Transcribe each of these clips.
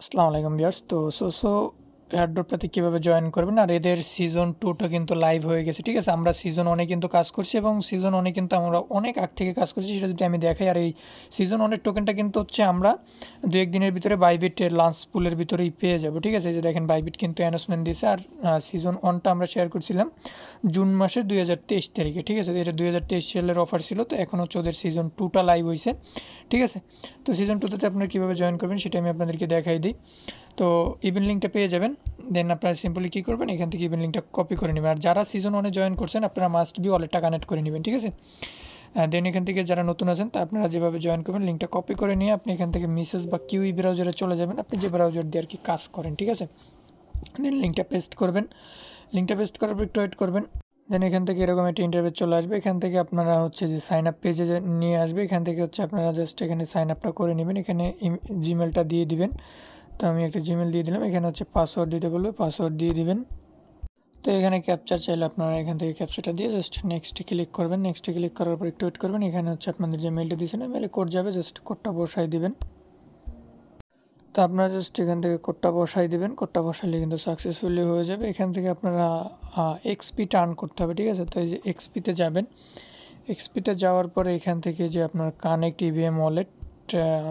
আসসালামু আলাইকুম ভিউয়ার্স। তো এয়ারড্রপটাতে কীভাবে জয়েন করবেন, আর এদের সিজন 2 টা কিন্তু লাইভ হয়ে গেছে, ঠিক আছে? আমরা সিজন 1 এ কিন্তু কাজ করছি এবং সিজন 1 এ কিন্তু আমরা অনেক আগ থেকে কাজ করছি, সেটা যদি আমি দেখাই। আর এই সিজন 1 এর টোকেনটা কিন্তু হচ্ছে আমরা 2-1 দিনের ভিতরে বাইবিটের লাঞ্চ পুলের ভিতরেই পেয়ে যাব, ঠিক আছে? এই যে দেখেন বাইবিট কিন্তু অ্যানাউন্সমেন্ট দিয়েছে। আর সিজন 1 টা আমরা শেয়ার করছিলাম জুন মাসের 2023 তারিখে, ঠিক আছে? এটা 2023 সালের অফার ছিল। তো এখন হচ্ছে ওদের সিজন 2 টা লাইভ হয়েছে, ঠিক আছে? তো সিজন 2 তে আপনারা কীভাবে জয়েন করবেন সেটা আমি আপনাদেরকে দেখাই দিই। তো ইভেন্ট লিঙ্কটা পেয়ে যাবেন, দেন আপনারা সিম্পলি কী করবেন, এখান থেকে ইভেন্ট লিঙ্কটা কপি করে নেবেন। আর যারা সিজন 1 এ জয়েন করছেন আপনারা মাস্ট বি ওয়ালেটটা কানেক্ট করে নেবেন, ঠিক আছে? দেন এখান থেকে যারা নতুন আছেন তা আপনারা যেভাবে জয়েন করবেন, লিঙ্কটা কপি করে নিয়ে আপনি এখান থেকে মেসেজ বা কিউই ব্রাউজারে চলে যাবেন, আপনি যে ব্রাউজার দিয়ে আর কি কাজ করেন, ঠিক আছে? দেন লিঙ্কটা পেস্ট করবেন, লিঙ্কটা পেস্ট করার পর একটু ওয়েট করবেন। দেন এখান থেকে এরকম একটা ইন্টারভিউ চলে আসবে। এখান থেকে আপনারা হচ্ছে যে সাইন আপ পেজে নিয়ে আসবে। এখান থেকে হচ্ছে আপনারা জাস্ট এখানে সাইন আপটা করে নেবেন, এখানে জিমেলটা দিয়ে দিবেন। তো আমি একটা জিমেল দিয়ে দিলাম, এখানে হচ্ছে পাসওয়ার্ড দিতে বলবে, পাসওয়ার্ড দিয়ে দিবেন। তো এখানে ক্যাপচার চাইলে আপনারা এখান থেকে ক্যাপচারটা দিয়ে জাস্ট নেক্সটে ক্লিক করবেন। নেক্সটে ক্লিক করার পর একটু ওয়েট করবেন। এখানে হচ্ছে আপনাদের যে মেলটা দিয়েছেন মেলে কোড যাবে, জাস্ট কোডটা বসাই দিবেন। তো আপনারা জাস্ট এখান থেকে কোডটা বসাই দিবেন, কোডটা বসাইলে কিন্তু সাকসেসফুলি হয়ে যাবে। এখান থেকে আপনারা এক্সপি টার্ন করতে হবে, ঠিক আছে? তো এই যে এক্সপিতে যাবেন, এক্সপিতে যাওয়ার পরে এখান থেকে যে আপনার কানেক্ট ইভিএম ওয়ালেট,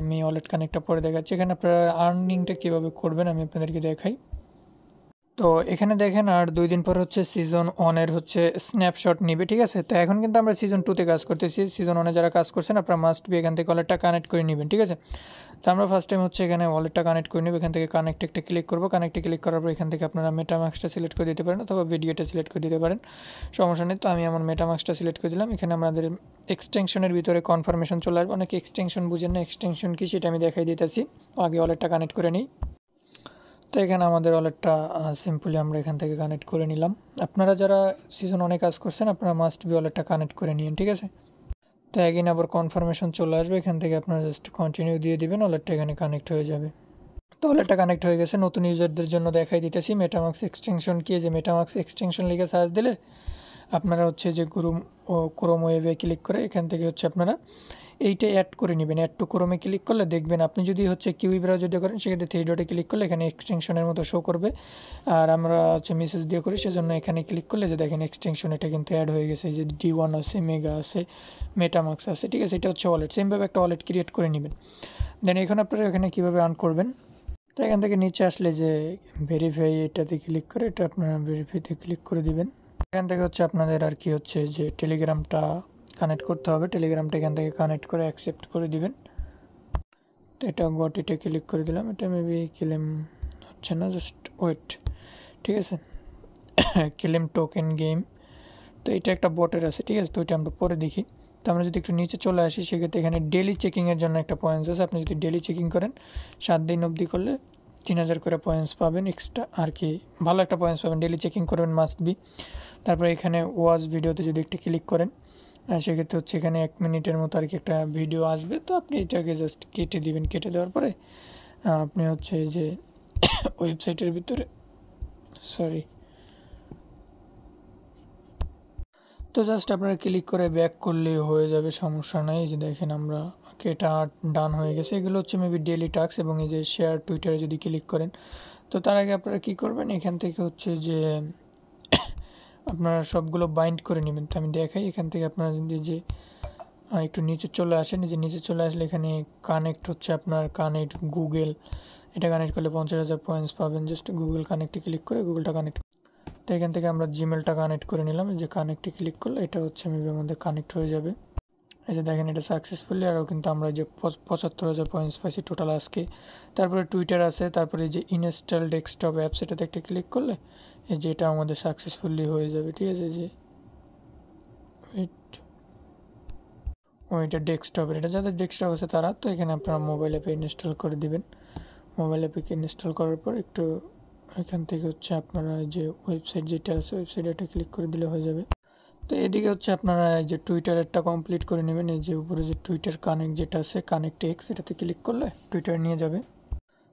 আমি ওয়ালেট কানেক্টটা পরে দেখাচ্ছি। এখানে আপনারা আর্নিংটা কীভাবে করবেন আমি আপনাদেরকে দেখাই। তো এখানে দেখেন আর 2 দিন পর হচ্ছে সিজন 1 এর হচ্ছে স্ন্যাপশট নিবে, ঠিক আছে? তো এখন কিন্তু আমরা সিজন 2 তে কাজ করতেছি। সিজন 1 এ যারা কাজ করছেন আপনারা মাস্ট বি এখান থেকে ওয়ালেটটা কানেক্ট করে নেবেন, ঠিক আছে? তো আমরা ফার্স্ট টাইম হচ্ছে এখানে ওয়ালেটটা কানেক্ট করে নেব। এখান থেকে কানেক্টে একটা ক্লিক করব। কানেক্টে ক্লিক করার পর এখান থেকে আপনারা মেটামাস্কটা সিলেক্ট করে দিতে পারেন অথবা ভিডিওটা সিলেক্ট করে দিতে পারেন, সমস্যা নেই। তো আমি আমার মেটামাস্কটা সিলেক্ট করে দিলাম। এখানে আমাদের এক্সটেনশনের ভিতরে কনফার্মেশন চলে আসবে। অনেকে এক্সটেনশন বুঝেন না, এক্সটেনশন কি সেটা আমি দেখাই দিতেছি। আগে ওয়ালেটটা কানেক্ট করে নিই। তো এখানে আমাদের ওয়ালেটটা সিম্পলি আমরা এখান থেকে কানেক্ট করে নিলাম। আপনারা যারা সিজন 1 এ কাজ করছেন আপনারা মাস্ট বি ওয়ালেটটা কানেক্ট করে নিন, ঠিক আছে? তো এগেইন আবার কনফার্মেশন চলে আসবে, এখান থেকে আপনারা জাস্ট কন্টিনিউ দিয়ে দিবেন, ওয়ালেটটা এখানে কানেক্ট হয়ে যাবে। তো ওয়ালেটটা কানেক্ট হয়ে গেছে। নতুন ইউজারদের জন্য দেখাই দিতেছি মেটামাস্ক এক্সটেনশন কি। যে মেটামাস্ক এক্সটেনশন লিখে সার্চ দিলে আপনারা হচ্ছে যে ক্রোম ওয়েবে ক্লিক করে এখান থেকে হচ্ছে আপনারা এইটা অ্যাড করে নেবেন। অ্যাড টু ক্রোমে ক্লিক করলে দেখবেন, আপনি যদি হচ্ছে কিউই ব্রাউজার দিয়ে করেন সেক্ষেত্রে 3 ডটে ক্লিক করলে এখানে এক্সটেনশনের মতো শো করবে। আর আমরা হচ্ছে মেসেজ দিয়ে করি সেজন্য এখানে ক্লিক করলে যে দেখেন এক্সটেনশন এটা কিন্তু অ্যাড হয়ে গেছে। এই যে D1 আছে, মেগা আছে, মেটামাস্ক আছে, ঠিক আছে? এটা হচ্ছে ওয়ালেট। সেমভাবে একটা ওয়ালেট ক্রিয়েট করে নেবেন। দেন এখন আপনারা এখানে কীভাবে আর্ন করবেন, তো এখান থেকে নিচে আসলে যে ভেরিফাই এটাতে ক্লিক করে এটা আপনারা ভেরিফাইতে ক্লিক করে দিবেন। এখান থেকে হচ্ছে আপনাদের আর কি হচ্ছে যে টেলিগ্রামটা কানেক্ট করতে হবে। টেলিগ্রামটা এখান থেকে কানেক্ট করে অ্যাকসেপ্ট করে দিবেন। তো এটা গট ইটে ক্লিক করে দিলাম। এটা মেবি ক্লেম হচ্ছে না, জাস্ট ওয়েট, ঠিক আছে? ক্লেম টোকেন গেম, তো এটা একটা বটের আছে, ঠিক আছে? তো এটা আমরা পরে দেখি। তো আমরা যদি একটু নিচে চলে আসি সেক্ষেত্রে এখানে ডেলি চেকিংয়ের জন্য একটা পয়েন্টস আছে। আপনি যদি ডেলি চেকিং করেন 7 দিন অবধি করলে 3000 করে পয়েন্টস পাবেন এক্সট্রা, আর কি ভালো একটা পয়েন্টস পাবেন। ডেলি চেকিং করবেন মাস্ট বি। তারপরে এখানে ওয়াচ ভিডিওতে যদি একটু ক্লিক করেন সেক্ষেত্রে হচ্ছে এখানে 1 মিনিটের মতো আর কি একটা ভিডিও আসবে। তো আপনি এটাকে জাস্ট কেটে দিবেন। কেটে দেওয়ার পরে আপনি হচ্ছে যে ওয়েবসাইটের ভিতরে তো জাস্ট আপনারা ক্লিক করে ব্যাক করলেই হয়ে যাবে, সমস্যা নাই। এই যে দেখেন আমরা কেটা ডান হয়ে গেছে। এগুলো হচ্ছে মেবি ডেলি টাস্ক। এবং এই যে শেয়ার টুইটারে যদি ক্লিক করেন, তো তার আগে আপনারা কী করবেন, এখান থেকে হচ্ছে যে আপনারা সবগুলো বাইন্ড করে নেবেন। তো আমি দেখাই, এখান থেকে আপনারা যদি যে একটু নিচে চলে আসেন, যে নিচে চলে আসলে এখানে কানেক্ট হচ্ছে আপনার কানেক্ট গুগল, এটা কানেক্ট করলে 50,000 পয়েন্টস পাবেন। জাস্ট গুগল কানেক্টে ক্লিক করে গুগলটা কানেক্ট, তো এখান থেকে আমরা জিমেলটা কানেক্ট করে নিলাম। এই যে কানেক্টে ক্লিক করলে এটা হচ্ছে মেবি আমাদের কানেক্ট হয়ে যাবে। এই যে দেখেন এটা সাকসেসফুলি, আরও কিন্তু আমরা যে 75,000 পয়েন্টস পাইছি টোটাল আজকে। তারপরে টুইটার আছে, তারপরে যে ইনস্টল ডেস্কটপ অ্যাপস এটাতে একটা ক্লিক করলে এই যে এটা আমাদের সাকসেসফুলি হয়ে যাবে, ঠিক আছে? যে ওইটা ডেস্কটপের, এটা যাদের ডেস্কটপ আছে তারা, তো এখানে আপনারা মোবাইল অ্যাপে ইনস্টল করে দিবেন। মোবাইল অ্যাপে ইনস্টল করার পর একটু এখান থেকে হচ্ছে আপনারা যে ওয়েবসাইট যেটা আছে ওয়েবসাইটে ক্লিক করে দিলে হয়ে যাবে। তো এদিকে হচ্ছে আপনারা এই যে টুইটারেরটা কমপ্লিট করে নেবেন। এই যে উপরে যে টুইটার কানেক্ট যেটা আছে, কানেক্ট এক্স, এটাতে ক্লিক করলে টুইটার নিয়ে যাবে।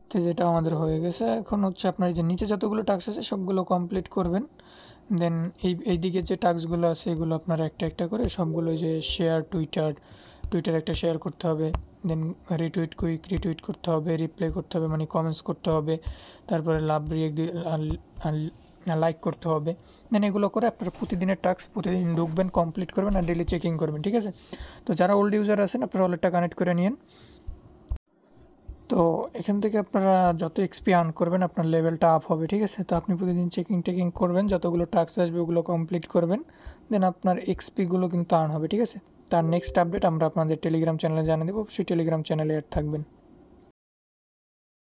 তো যেটা আমাদের হয়ে গেছে। এখন হচ্ছে আপনার যে নিচে যতগুলো টাস্ক আছে সবগুলো কমপ্লিট করবেন। দেন এইদিকে যে টাস্কগুলো আছে এগুলো আপনারা একটা একটা করে সবগুলো যে শেয়ার টুইটার, টুইটার একটা শেয়ার করতে হবে, দেন রিটুইট কুইক রিটুইট করতে হবে, রিপ্লাই করতে হবে মানে কমেন্টস করতে হবে, তারপরে লাভ রিয়েক্ট লাইক করতে হবে। দেন এগুলো করে আপনারা প্রতিদিনের টাস্ক প্রতিদিন ঢুকবেন, কমপ্লিট করবেন আর ডেলি চেকিং করবেন, ঠিক আছে? তো যারা ওল্ড ইউজার আছেন আপনারা ওয়ালেটটা কানেক্ট করে নিন। তো এখান থেকে আপনারা যত এক্সপি আর্ন করবেন আপনার লেভেলটা আপ হবে, ঠিক আছে? তো আপনি প্রতিদিন চেকিং করবেন, যতগুলো টাস্ক আসবে ওগুলো কমপ্লিট করবেন, দেন আপনার এক্সপিগুলো কিন্তু আর্ন হবে, ঠিক আছে? তার নেক্সট আপডেট আমরা আপনাদের টেলিগ্রাম চ্যানেলে জানিয়ে দেবো, অবশ্যই টেলিগ্রাম চ্যানেলে অ্যাড থাকবেন।